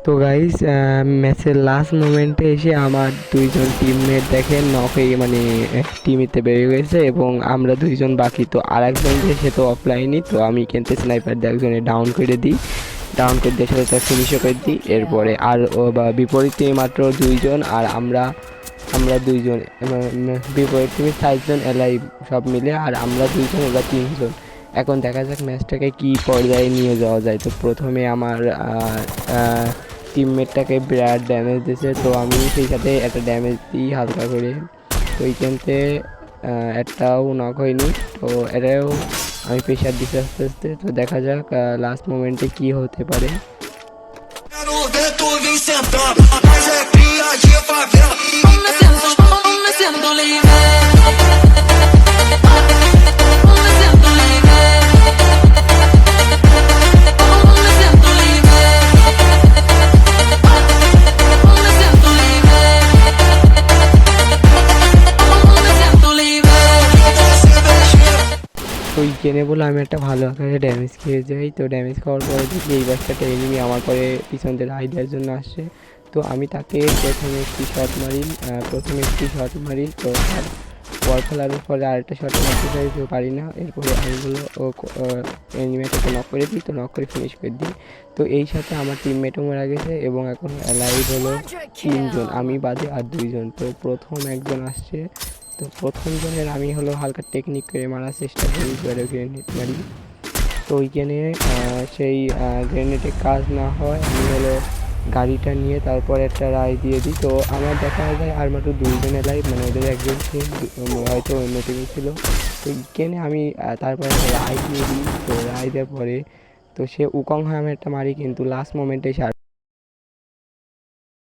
তো গাইস ম্যাচের লাস্ট মোমেন্টে এসে আমার দুইজন টিমমেট দেখেন নক হয়ে মানে টিমিতে বেরিয়ে গেছে এবং আমরা দুইজন বাকি। তো আর একজন যে সে তো অফলাইনই, তো আমি কিন্তু স্নাইপার দিয়ে একজনে ডাউন করে দিই, ডাউন করে দিয়ে সাথে তার ফিনিশও করে দিই। এরপরে আর ও বা বিপরীত টিমে মাত্র দুইজন আর আমরা আমরা দুইজন বিপরীত টিমে 4জন এলাইভ সব মিলে, আর আমরা দুইজন ওরা 3জন। এখন দেখা যাক ম্যাচটাকে কি পর্যায়ে নিয়ে যাওয়া যায়। তো প্রথমে আমার টিমমেটটাকে বিরাট ড্যামেজ দিয়েছে, তো আমি সেই সাথে একটা ড্যামেজ দিই হালকা করে। তো এইখানতে একটাও নক হয়নি, তো এটাও আমি প্রেশার দিতে আস্তে আস্তে। তো দেখা যাক লাস্ট মোমেন্টে কি হতে পারে। তো এইখানে বলে আমি একটা ভালো আকারে ড্যামেজ খেয়ে যাই। তো ড্যামেজ খাওয়ার পরে দেখি এই বাচ্চাটা এনিমি আমার পরে পিছন থেকে রাইড দেওয়ার জন্য আসছে। তো আমি তাকে প্রথমে একটি শট মারি, তো তার বল ফেলার পরে আরেকটা শট মারতে চাই, তো পারি না। এরপরে আমি বললো এনিমিটাকে নক করে দিই, তো নক করে ফিনিশ করে দিই। তো এই সাথে আমার টিমমেটও মারা গেছে এবং এখন লাইভ হলো 3জন, আমি বাদে আর 2জন। তো প্রথম একজন আসছে, তো প্রথম জনের আমি হলো হালকা টেকনিক করে মারার চেষ্টা করি, গ্রেনেড মারি। তো ওইখানে সেই গ্রেনেডে কাজ না হয় আমি হলো গাড়িটা নিয়ে তারপর একটা রায় দিয়ে দিই। তো আমার দেখা যায় আর মাত্র 2জন লাইভ, মানে ওদের একজন হয়তো অন্য টিমে ছিল। তো এইখানে আমি তারপরে রায় দিয়ে দিই। তো রায় দেওয়ার পরে তো সে উকং হয় আমি একটা মারি, কিন্তু লাস্ট মোমেন্টে